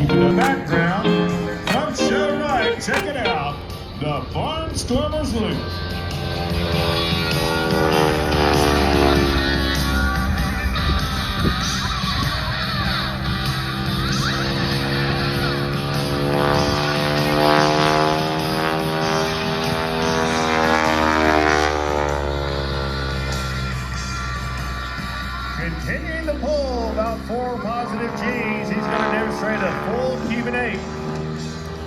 In the background, come show right, check it out, the Barnstormers Loop. Continuing to pull about 4 positive G's, he's going to demonstrate a full Cuban 8.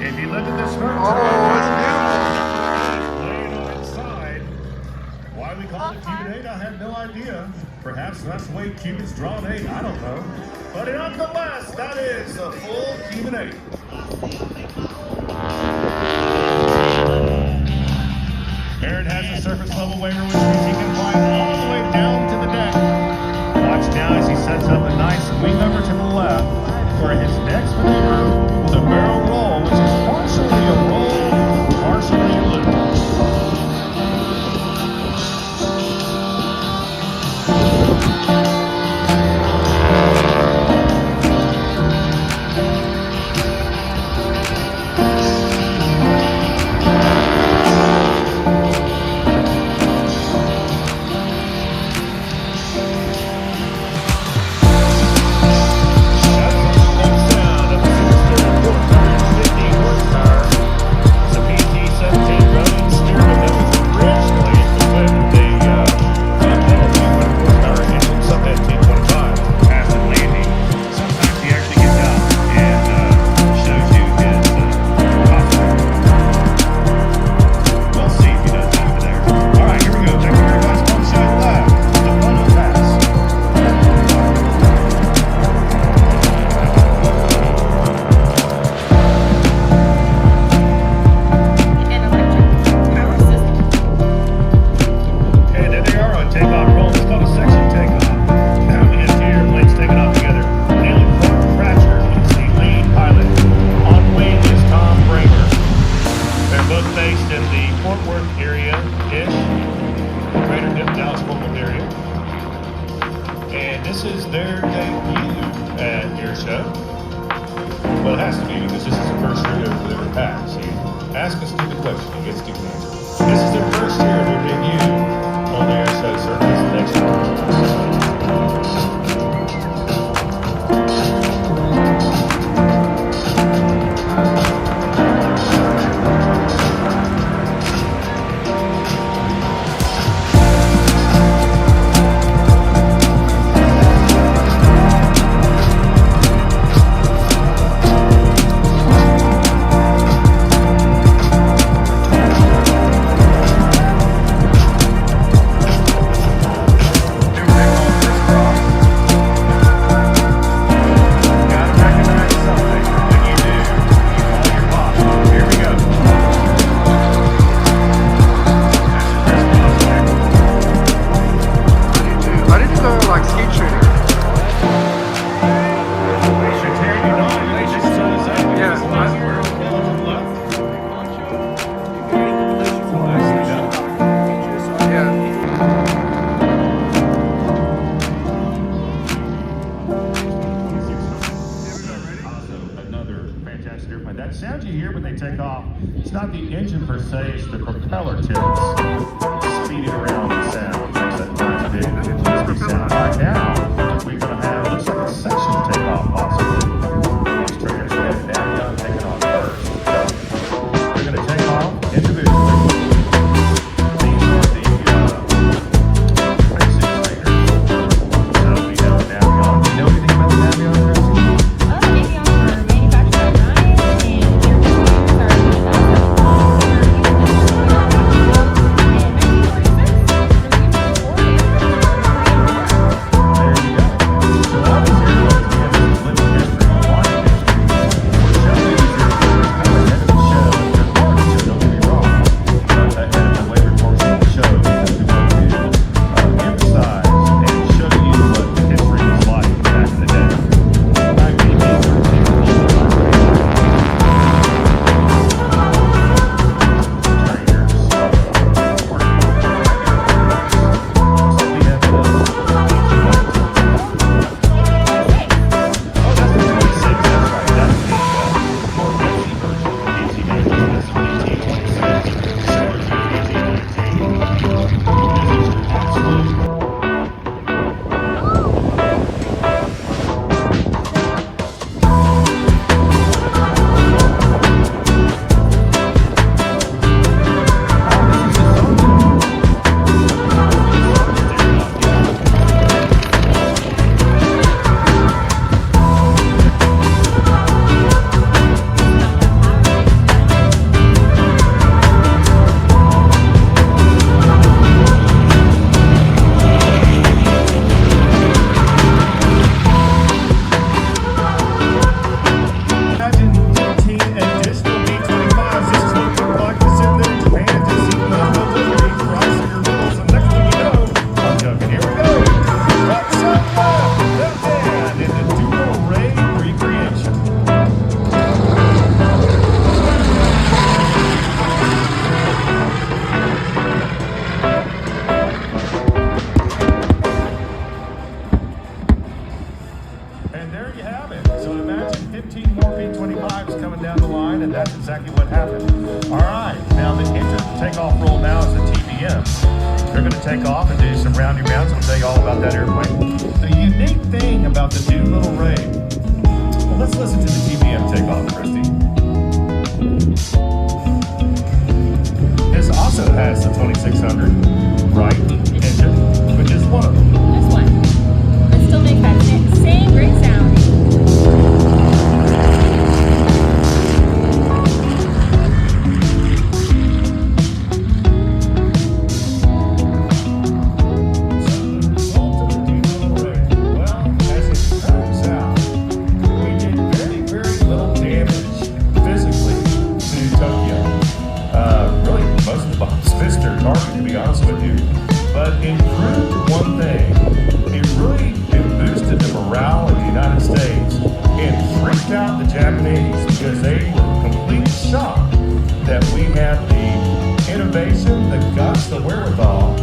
If you look at this front laying on inside, why we call it Cuban 8, I have no idea. Perhaps that's the way Cubans draw an 8, I don't know. But nonetheless, that is a full Cuban 8. Barrett has a surface level waiver, which means he can fly all the way down to the deck. Watch now as he sets up a nice wing over to the left for his next maneuver, the barrel roll, which is partially a roll, partially a loop. Well, it has to be because this is the first year they've ever passed. So you ask a stupid question, you get stupid answers. This is their first year of their debut on the air show circuits next year. That sound you hear when they take off, it's not the engine per se, it's the propeller tips speeding around the sound. Makes that nice big crispy sound. Right now, we're going to have, looks like a section takeoff possibly. These trainers have Navion taking off first. So we're going to take off individually. These are the basic trainers. So we have Navion. Do you know anything about the Navion, Chrissy? There you go. and that's exactly what happened. All right, now the engine takeoff roll now is the TBM. They're going to take off and do some roundy rounds. I'll tell you all about that airplane. The unique thing about the new little Ray. Well, let's listen to the TBM takeoff, Christy. This also has the 2600 right engine, which is one of them. This one. But still make that same great sound. Because they were completely shocked that we had the innovation, the guts, the wherewithal.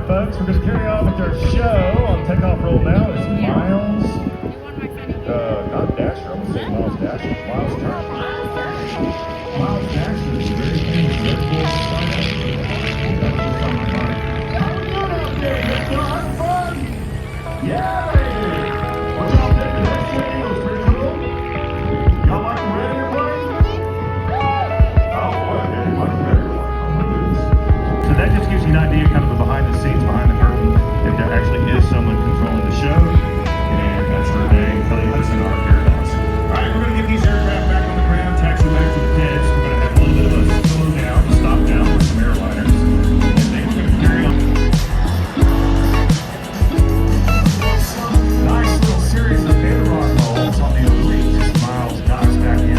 Folks, we're going to carry on with our show on takeoff roll now. It's Miles, not Dasher, I'm going to say Miles Dasher, Miles Turner. Miles Dasher is a very famous Red Bull startup. Yeah, baby! What y'all think? The next video was pretty cool. Y'all like the red airplane? Oh, boy, very much better. Oh, my goodness. So that just gives you an idea kind of behind the scenes, behind the curtain, if there actually is someone controlling the show. And that's her name, Kelly Hudson, our paradox. All right, we're going to get these aircraft back on the ground, taxi back to the pits. We're going to have a little bit of a slow down, stop down with some airliners. And then we're going to carry on. Nice little series of Panarod rolls on the oblique. Miles docks back in.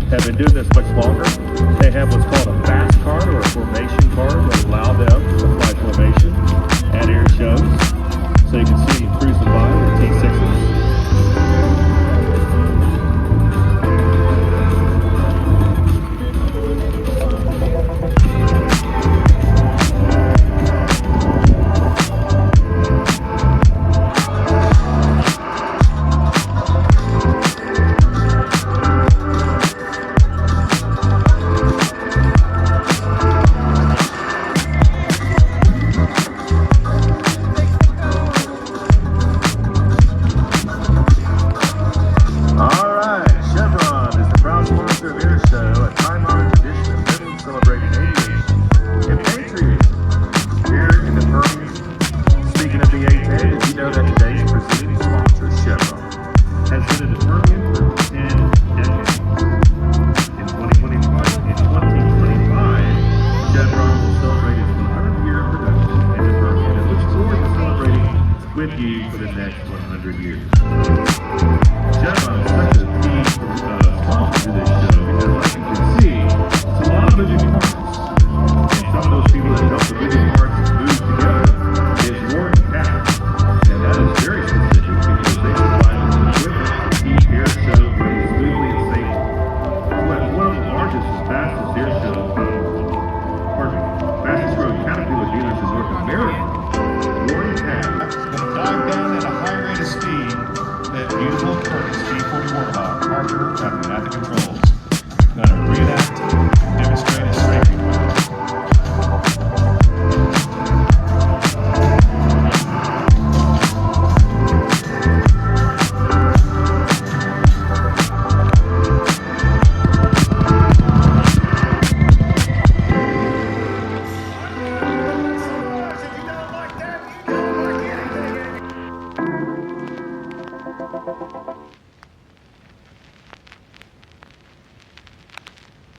Have been doing this much longer. They have what's called a fast card or a formation card that allow them to fly formation at air shows. So you can see cruising by with T6s. Gemma is such a key song to this show because, like you can see, it's a lot of moving parts. And some of those people that help the moving parts move together is Warren Cat. And that is very specific because they provide us with equipment to keep air show running smoothly and safely. One of the largest and fastest air show, fastest growing Caterpillar dealers in North America, Warren Cat. Going to dive down at a high rate of speed. That beautiful Curtis G40 Warthog, Parker at the controls. Going to reenact, demonstrate a